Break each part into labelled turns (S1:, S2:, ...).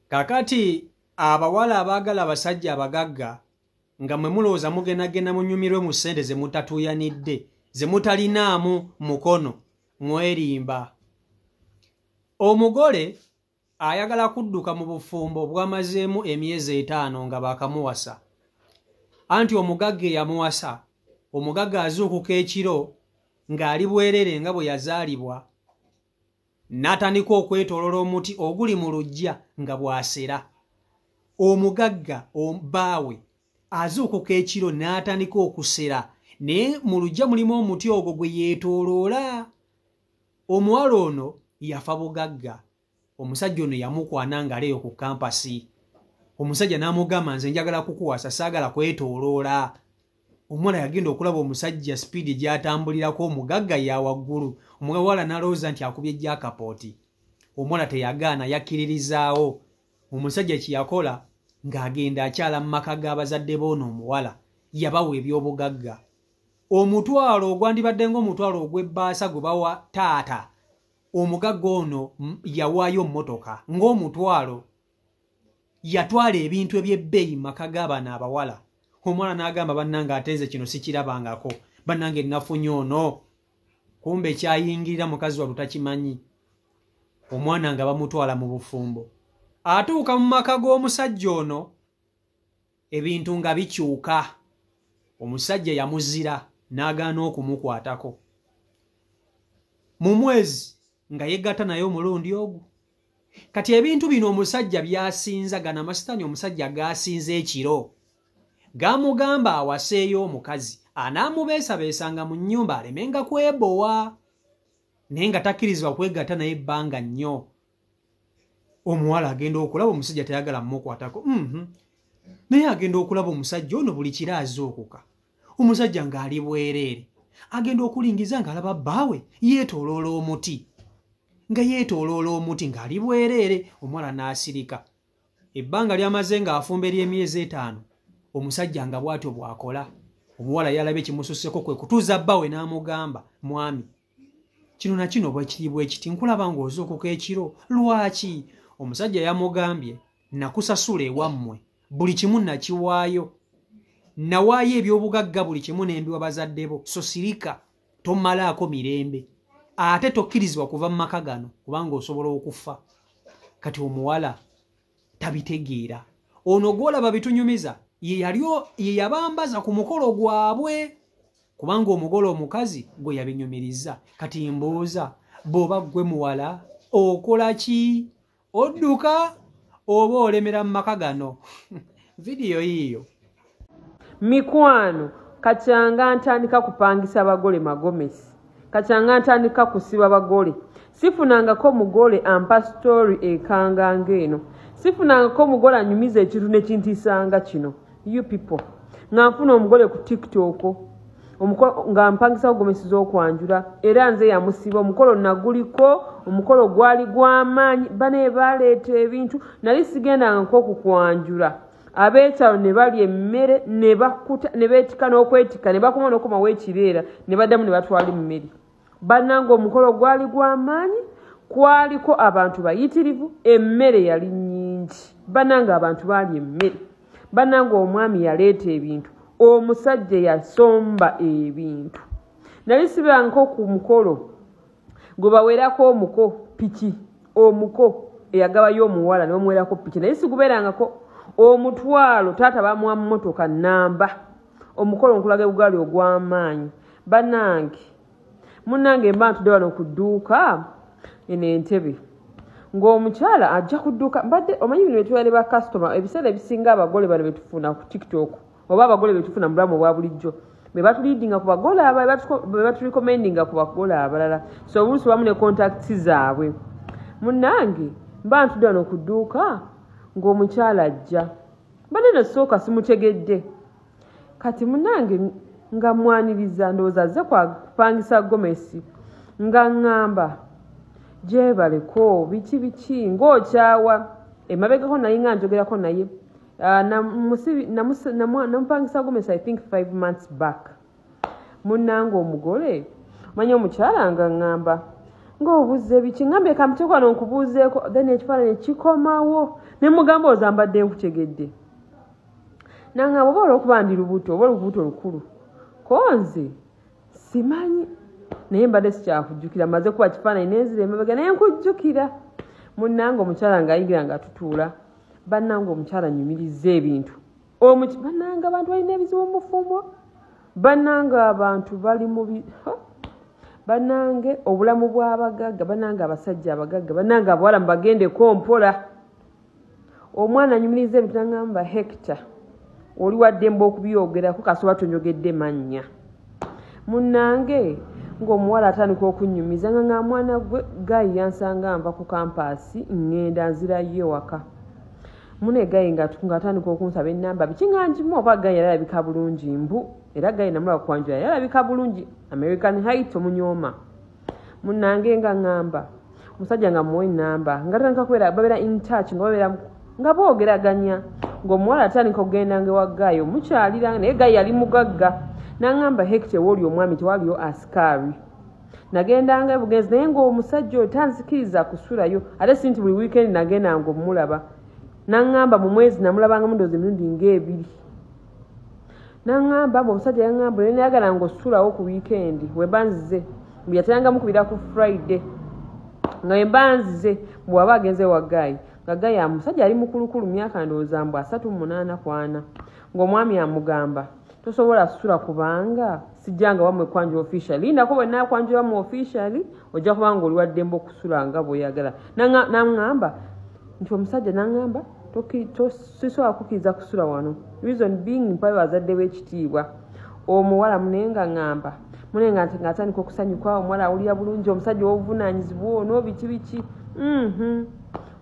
S1: Kakati abawala abagala abasajja abagagga nga mwe mulowooza mugendagenda munyumirwe mu ssente ze mutatuuyanidde ze mutalinaamu mukono mwerimba. Omugole ayagala kudduka mu bufumbo bwamazeemu emyezi 5 nga baakamuwasa. Anti omugagga yamuwasa, omugagga azuukuka ekiro ng'ali bwerere nga bwe yazaalibwa, n'atandika okwetoolola omuti oguli mu luggya nga bw'asera. Omugagga baawe azuukuka ekiro n'atandika okusera, naye mu luggya mulimu omuti ogwo gwe yeetooloola. Omuwala ono yafa bugagga. Omusajja ono yamukwana ng'aleeyo ku kampasi. Omusajja n'amugamba nze njagala kukuwasa saagala kwetooloola. Omuwala yagenda okulaba omusajja sipiidi gy'atambulirako omugagga ya waggulu. Omuwala n'alowooza nti akubye jakapooti. Omuwala teyagaana yakkiririzaawo. Omusajja kye yakola ng'agenda akyala mu maka g'abazadde b'ono omuwala yabawa eby'obugagga. Omutwalo ogwandibadde ng'omutwalo ogw'ebbaasa gwe bawa taata, omugagga ono yawaayo mmotoka ng'omutwalo. Yatwala ebintu eby'ebbeeyi mu maka g'abaana abawala. Omwana n'agamba bannange ate nze kino sikirabangako. Bannange nafunye ono. Kumbe kyayingirira mukazi wa lutakimanyi. Omwana nga bamutwala mu bufumbo. Atuuka mu maka g'omusajja ono ebintu nga bikyuka. Omusajja yamuzira n'agaana okumukwatako. Mu mwezi nga yegatta naye omulundi ogwo. Kati ebintu bino omusajja byasinza gana amasitaani omusajja gaasinze ekiro. Gamugamba awaseeyo omukazi anaamubeesabeesanga mu nnyumba alemenga kwebowa. Naye nga takkirizibwa kwegatta naye ebbanga nnyo. Omuwala agenda okulaba omusajja tayagala mmukwatako. Naye agenda okulaba omusajja ono buli kiro azookuka. Omusajja ng'ali bwereere. Agenda okulingiza ng'alaba bbaawe yeetooloola omuti. Nga yeetooloola omuti ng'ali bwereere. Omuwala n'asirika. Ebbanga lyamaze ng'afumba ery'emyezi 5. Omusajja nga bw'atyo bw'akola. Omuwala yalabye kimususseko kwe kutuuza bbaawe n'amugamba, mwami, kino na kino bwe kiri bwe kiti nkulaba ng'ozookuka ekiro. Lwaki? Omusajja yamugambye, nakusasula ewammwe buli kimu nakiwaayo. Nawaayo eby'obugagga buli kimu n'embiwa bazadde bo. So sirika, tomalaako mirembe. Ate tokkirizibwa kuva mu maka gano kubanga osobola okufa. Kati omuwala tabitegeera. Ono gw'olaba bitunyumiza ye yabambaza ku mukolo gwabwe kubanga omugole omukazi gwe yabinyumiriza. Kati mbuuza, bw'oba ggwe muwala okola ki? Odduka oba olemera mu maka gano? Vidiyo yiyo.
S2: Mikwano, kachanga ntandika kupangisa bagole magomesi. Kachanga ntandika kusiba bagole. Sifunangako mugole ampa story ekanga ngeno. Sifunangako mugole anyumiza ekintu nekintisanga kino. You people. Nganfuna omugole ku TikTok. Nga mpangisa ogomesi z'okwanjula. Era nze yamusiba omukolo naguliko. Omukolo gwali gw'amaanyi. Bane baleeta ebintu. Nali sigendanga nk'okukwanjula. Abeetalo ne balya emmere ne bakuta ne beetika n'okwetika ne bakoma n'okoma w'ekibeera ne baddamu ne batwala emmere. Bannange omukolo gwali gw'amaanyi, kwaliko abantu bayitirivu, emmere yali nnyingi. Bannange abantu baali emmere. Bannange omwami yaleeta ebintu, omusajja yasomba ebintu. Nali siberanko ku mukolo gwe bawerako omuko piki, omuko eyagabayo omuwala n'omuwerako piki. Naye sigubeerangako omutwalo taata bamuwa mmotoka namba. Omukolo nkulaga bugali ogw'amaanyi. Bannange munnange mba ntudde wano ku dduuka eno entebe ng'omukyala ajja ku dduuka. Mbadde omanyi bino betuwale ba kasitoma ebiseera ebisinga abagole bano betufuna ku TikTok oba abagole betufuna mu bulamu obwa bulijjo be batuliidinga ku bagole abalala be batulikomendinga ku bagole abalala. So oluusi wamu ne kontakiti zaabwe. Munnange mba ntudde wano ku dduuka ng'omukyala ajja. Mbadde nasooka simutegedde. Kati munnange nga mwaniriza ndowooza azze kupangisa gomesi nga ŋŋamba gyebaleko biki ng'okyawa emabegako naye nga njogerako naye namupangisa gomesi I think 5 months back. Munnange omugole manya omukyala nga ŋŋamba ng'obuze biki ngambe kamuteko nonkubuuzeeko then ekifaananyi kikomawo ne mugamba ozambadde nkutegedde nanga bwoba olwokuba ndi lubuto oba olubuto lukulu konze simanyi naye mbadde sikyakujjukira maze kuba kifaananyi nenzira emabega naye nkujjukira munnange omukyala ng'ayingira nga tutuula bannange omukyala nyumiriza ebintu bannange abantu balina ebizibu mu bufumbo bannange abantu bali mu bannange obulamu bw'abagagga bannange abasajja abagagga bannange abawala mubagendeko mpola omwana anyumiriza ebintu nagamba Hector oli waddemba okubyogerako kasoba tonyogedde mannya munnange ng'omuwala atandika okunyumiza nga mwana gwe gayi yansanga nva ku kampaasi ŋŋenda nzirayo ewaka mune gayi ng'atandika okunsaba ennamba biki nga ngimu oba gayi yalabika bulungi mbu era gayi namulaba kwanjula yalabika bulungi American Heights omunyooma munnange nga ŋŋamba omusajja nga muwe ennamba nga tatandika kubeera babeera in touch nga boogeraganya ng'omuwala atandika okugenda nga ewa gayi omukyalira naye gayi yali mugagga n'aŋŋamba Hector wooli omwami tewaliyo asikaari nagendanga ebugenzi naye ng'omusajja oyo tanzikiriza kusulayo ate si nti buli wiikendi nagenda ng'omulaba n'aŋŋamba mu mwezi namulabanga mundoozi emirundi ng'ebiri n'aŋŋamba omusajja yaŋŋamba naye nayagala ng'osulawo ku wiikendi webanzize buli yatayanga mukubira ku Friday nga webanzize bw'aba agenze wa gayi nga gayi omusajja ali mukulukulu myaka ndowooza mbu 38 kwana ng'omwami amugamba tosobola kusula kubanga sijjanga wamwe kwanjula officially ndako bwe nakwanjula mu officially ojja kubanga oli waddemba okusula nga bw'oyagala n'aŋŋamba nti omusajja n'aŋŋamba sisobola kukkiriza kusula wano reason being mpabe bazadde b'ekitiibwa omuwala munenga ŋŋamba munenga ng'atandika okusanyuka omuwala awulira bulungi omusajja w'obuvunaanyizibwa ono biki biki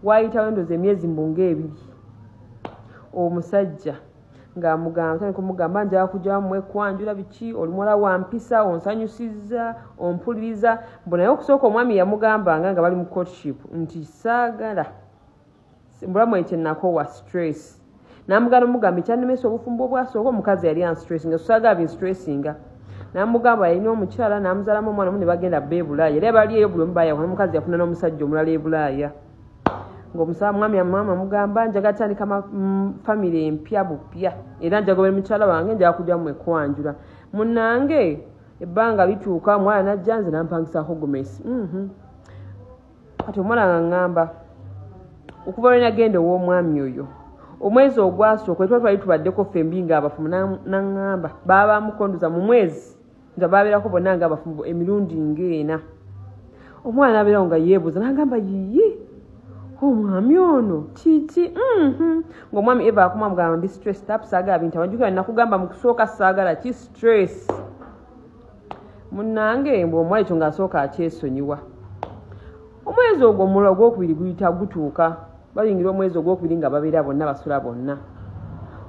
S2: waayitawo endoozi emyezi mbunga 2 omusajja ng'amugamba kumugamba njala kujja mwe kwanjula biki oli muwala wa mpisa onsanyusizza ompuliriza mbunaye okusooka omwami yamugambanga nga bali mu courtship nti saagala mbulamu ekyo nakoowa stress n'amugamba omugamba ekyannemesa obufumbo obwasooka omukazi yali anstress nga tusaagala binstressinga n'amugamba yalina omukyala n'amuzaalamu omwana mu ne bagenda bba e Bulaaya era bali eyo buli omu baayawona omukazi yafuna n'omusajja omulala e Bulaaya ng'omusaba mwami amama mugamba njagala tandika famire empya bupya era njagobera mukyala wange njagala kujja mu ekwanjula munnange ebbanga lituuka omwana najja nze nampangisaako gomesi kati omwana ng'aŋŋamba okuva lwe nagenda ow'omwami oyo omwezi ogwasooka etwa twali tubaddeko ffe mbi ng'abafumu n'aŋŋamba baba bamukondoza mu mwezi nga babeerako bonna ng'abafumu emirundi ng'ena omwana nabeerawo nga yeebuuza n'agamba yiyi omwami ono kiki ng'omwami eva akuma mugamba ndi stress tap saagala bintu abajjukira nakugamba mu kusooka saagala ki stress munnange mbwe omuwala ekyo ng'asooka akyesonyiwa omwezi ogwo omulala ogwokubiri guyita gutuuka bayingira omwezi ogwokubiri nga babeera bonna basula bonna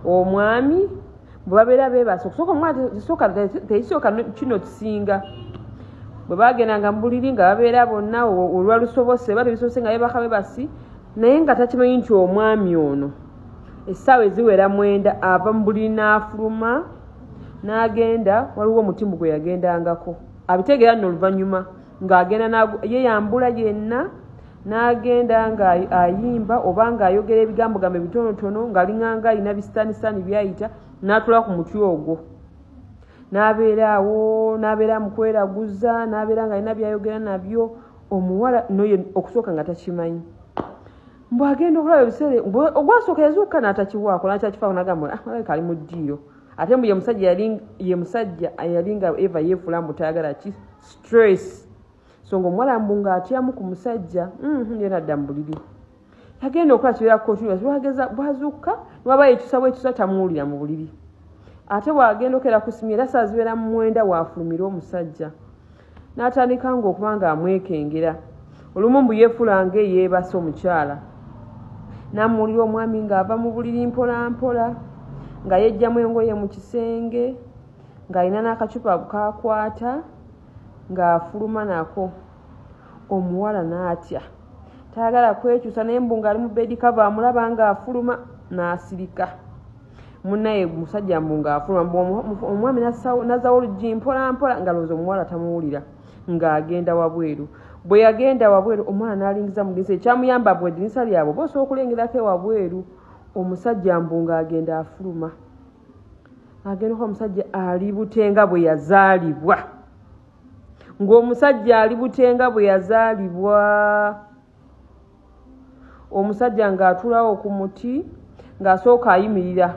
S2: omwami bwe babeera beebasa okusooka omwana teisooka kino kisinga bwe bagendanga mu buliri nga babeera bonna olwalusobose ba tebisobose nga beebaka bebasi naye nga takimanyi nti omwami ono essaawa eziwera 9 ava mu buliri n'afuluma n'agenda waliwo omutimbu gwe yagendangako abitegeera nno oluvannyuma ng'agenda yeyambula yenna n'agenda ng'ayimba oba ng'ayogera ebigambogambo ebitonotono ng'alinganga alina bisitanisitaani byayita n'atula ku mutwe ogwo n'abeeraawo n'abeera mu kweraguza n'abeera ng'alina byayogera nabyo omuwala noyo okusooka nga takimanyi mbw agenda okulaba ebiseere ogwasooka yazuuka n'atakiwaako nakyakifaako nagamba alabika ali mu ddiiro ate mbu ye musajja yalinga eva yeefula mbu tayagala ki stress so ng'omuwala mbu ng'atyamu ku musajja yena adda mu buliri yagenda okola kibeera kontinu bwazuuka nwabayo ekyusa bwekyusa tamuwulira mu buliri ate bwagenda okera ku simu era saa zibeera mu 9 waafulumira omusajja n'atandika ng'okuba ng'amwekengera olumu mbu yeefula ng'eyeebase omukyala n'amuwulira omwami ng'ava mu buliri mpolampola nga yejjamu engoye mu kisenge ng'alina n'akacupa kakwata ng'afuluma nako omuwala n'atya tayagala kwekyusa naye mbu ng'ali mu bedi kava amulaba ng'afuluma n'asirika munnaye musajja mbu ng'afuluma omwami nazzawo oluggi mpolampola nga lowooza omuwala tamuwulira ng'agenda wabweru bwe yagenda wabweru omwana n'alingiza mugenzi ekyamuyamba bwe ddinisa lyabwe bosobola okulengerako ewabweru omusajja mbunga agenda afuluma agendako omusajja ali butenga bwe yazaalibwa ng'omusajja ali butenga bwe yazaalibwa omusajja ng'atulawo ku muti ng'asooka ayimirira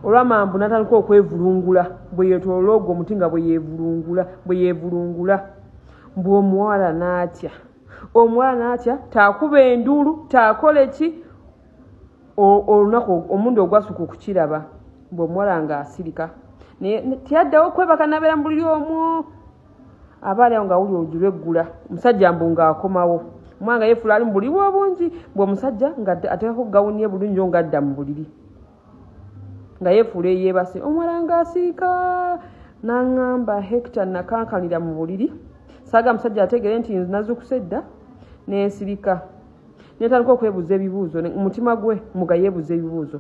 S2: olwamambu n'atandika okwevulungula bwe yeetolola ogwo omuti nga bwe yeevulungula mbw'omuwala n'atya taakuba enduulu taakole ki olunaku omundi ogwasuka okukiraba mbw'omuwala ng'asirika teyaddawo okwebaka nabeera mu buliri omwo aba ali awo ng'awulira olugi lweggula omusajja mbu ng'akomawo omwana nga yeefula ali mu buliri obungi bw'omusajja ng'ateekako gawuni ye bulungi o ng'adda mu buliri nga yeefuula eyeebase omuwala ng'asirika n'aŋŋamba Hector nakankanira mu buliri saaga musajja ateegere nti nazukuse dda n'ensirika netandika okwebuuza ebibuuzo omutima gwe muga yeebuuza ebibuuzo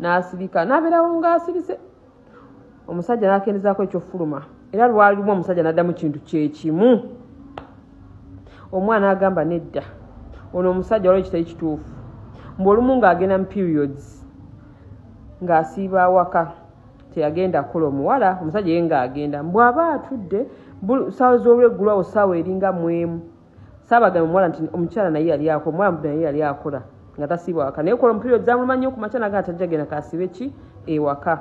S2: n'asirika n'abeerawo ng'asirise omusajja n'akendezaako ekyofuluma era lwali lumu omusajja n'addamu kintu kyekimu omwana agamba nedda ono omusajja waliwo kitali kituufu mbw'olumu ng'agenda mu periods ng'asiiba awaka teyagenda kukola omuwala omusajja ye ng'agenda bw'aba atudde saawa z'olweggulu awo saawa eringa mu emu saabagamba omuwala nti omukyala naye yali akola omuwala mudde naye yali akola nga tasiiba awaka naye kola omupirio zamuluma nnyo ku makya naga atajja genda kaasibe ki ewaka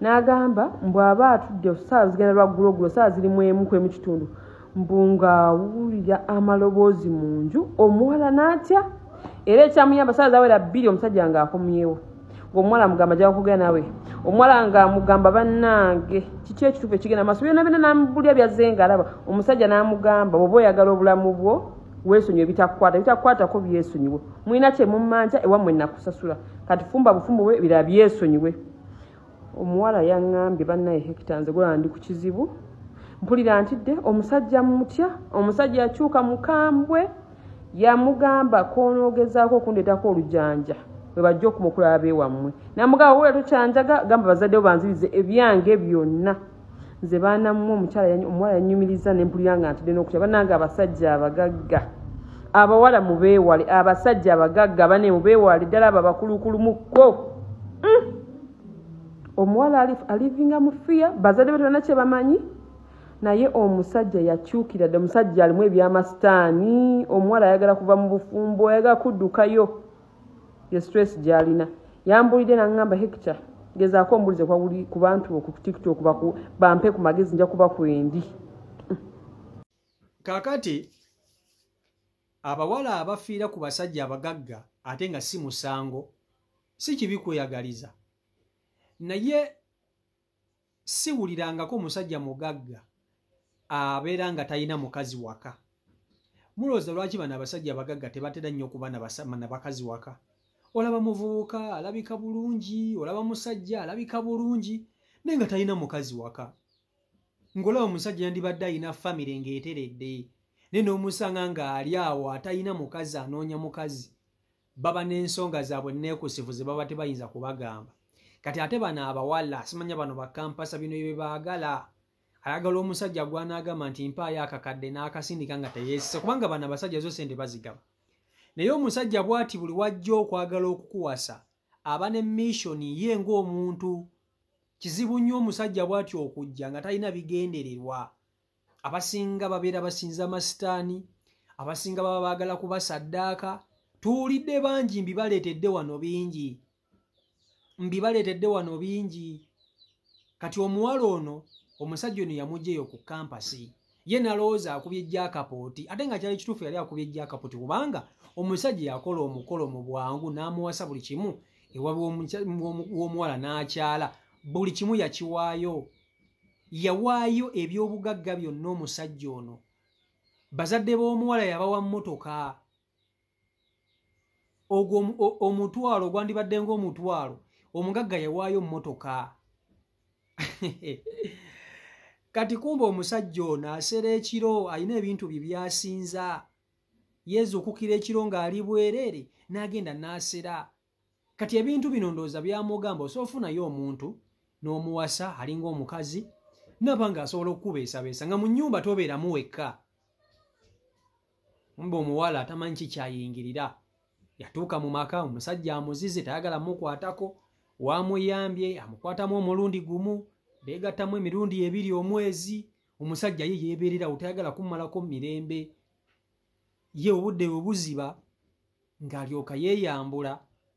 S2: n'agamba bw'aba atudde saawa zigenda lwagguloggulo saawa ziri mu emu ku emu kitundu ng'awulira amaloboozi mu nju omuwala n'atya era ekyamuyamba saawa zawera bbiri omusajja ng'akomyewo ng'omuwala amugamba ajja kugenda nawe omuwala ng'amugamba bannange kiki ekituufu ekigenda maaso byonna byonna n'amubulya byazze ng'alaba omusajja n'amugamba bw'oba oyagala obulamu bwo weesonyiwe bitakukwatako byesonyiwe mulina kye mummanja ewammwe nakusasula kati fumba bufumbo bwe birala byesonyiwe omuwala yaŋŋambye bannaye Hector nze golaba ndi ku kizibu mpulira ntidde omusajja mutya omusajja yakyuka mukambwe yamugamba koonoogezaako okundeetako olujanja bwe bajja okumukulaba beewammwe namugamba wula tokyanjaga gamba bazaddewo banzirize ebyange byonna nze baanamu omuwala yanyumiriza nempulira nga ntidde n'okutya bannange abasajja abagagga abawala mubeewale abasajja abagagga bane mubeewale ddala abo abakulukulumukko omuwala alivinga mu fiya bazadde be tolina kye bamanyi naye omusajja yakyukira dde omusajja alimu ebyamasitaani omuwala ayagala kuva mu bufumbo ayagala kuddukayo ye stress gy'alina yambulidde n'aŋŋamba Hector gezaako ombulize ku bantu ku TikTok bampe ku magezi nja kuba kwendi
S1: kaakati abawala abafiira ku basajja abagagga ate nga si musango si kibi kweyagaliza naye siwulirangako omusajja mugagga abeera nga talina mukazi waka mulowooza lwaki bano abasajja abagagga tebatera nnyo okuba na bakazi waka olaba muvubuka alabika bulungi olaba musajja alabika bulungi naye nga talina mukazi waka ng'olaba omusajja yandibadde alina famire ng'eteredde naye n'omusanga ng'ali awo atalina mukazi anoonya mukazi baba n'ensonga zaabwe neekusifu ze baba tebayinza kubagamba kati ate bano abawala simanya bano bakampasa bino bye baagala ayagala omusajja gw'anaagamba nti mpaayo akakadde n'akasindika nga teyeesise kubanga bano abasajja zo sente bazigaba naye omusajja bw'ati buli wajja okwagala okukuwasa aba ne missoni ye ng'omuntu kizibu nnyo omusajja bw'ati okujja nga talina bigendererwa abasinga babeera basinza masitaani abasinga baba baagala kuba saddaaka tuwulidde bangi mbibaleetedde wano bingi kati omuwala ono omusajja ono yamugyeyo ku kampasi ye nalowooza akubye ejjakapooti ate nga kyali kituufu yali akubye ejjakapooti kubanga omusajja yakola omukolo mu bwangu n'amuwasa buli kimu ewabi w'omuwala n'akyala buli kimu yakiwaayo yawaayo ebyobugagga byonna omusajja ono bazadde b'omuwala yabawa mmotoka ogwo omutwalo ogwandibadde ng'omutwalo omugagga yawaayo mmotoka kati kumba omusajja ono asera ekiro alina ebintu bye byasinza yeezukukira ekiro ng'ali bwereere n'agenda n'asera kati ebintu bino ndowooza byamugamba osoofunayo omuntu n'omuwasa alinga omukazi naba ng'asobola okukubeesabeesa nga mu nnyumba tobeeramu wekka mbe omuwala atamanyi kikyayingirira yatuuka mu maka omusajja amuzize tayagala mukwatako wamuyambye amukwatamu omulundi gumu beegattamu emirundi 2 omwezi omusajja ye yeebeerera utayagala kummalako mirembe ye obudde bwe buziba ng'alyoka yeeyambula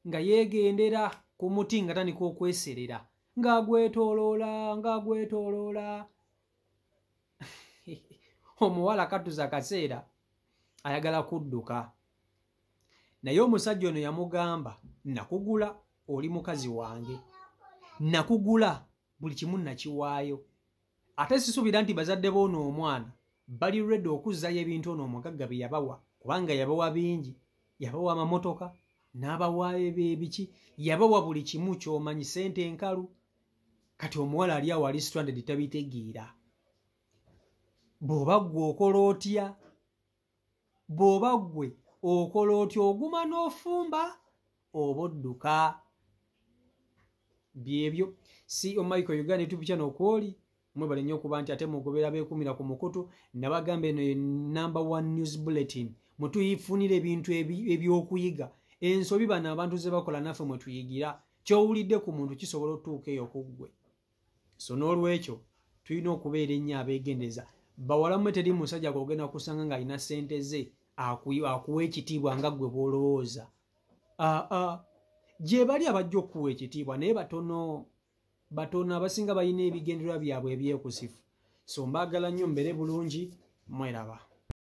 S1: nga yeegendera ku muti nga tandika okweserera ng'agwetooloola omuwala katuza akaseera ayagala kudduka naye omusajja ono yamugamba nakugula oli mukazi wange nakugula buli kimu nakiwaayo ate sisuubira nti bazadde boono omwana bali redde okuzzayo ebintu ono omugagga bye yabawa kubanga yabawa bingi yabawa amamotoka n'abawaayo ebiki yabawa buli kimu ky'omanyi sente enkalu kati omuwala ali awo ali stranded tabitegeera bw'oba ggwe okola otya bw'oba ggwe okola otya oguma n'ofumba oba odduka byebyo si Michael Uganda YouTube channel okwoli mwebale nnyo okuba nti ate mugobera beekumira ku mukutu nabagamba eno ye #1 news bulletin mutuyifunira ebintu ebyokuyiga ensobi bano abantu ze bakola naffe mwe tuyigira kyowulidde ku muntu kisobola otuuka eyo ku ggwe so n'olwekyo tulina okubeera ennyo abeegendeza bawala mmwe teri musajja gwogenda kusanga ng'alina ssente ze akuwa ekitiibwa nga ggwe bw'olowooza gye bali abajja okuwa ekitiibwa naye batono abasinga balina ebigendererwa byabwe ebyekusifu so mbaagala nnyo mbeere bulungi mweraba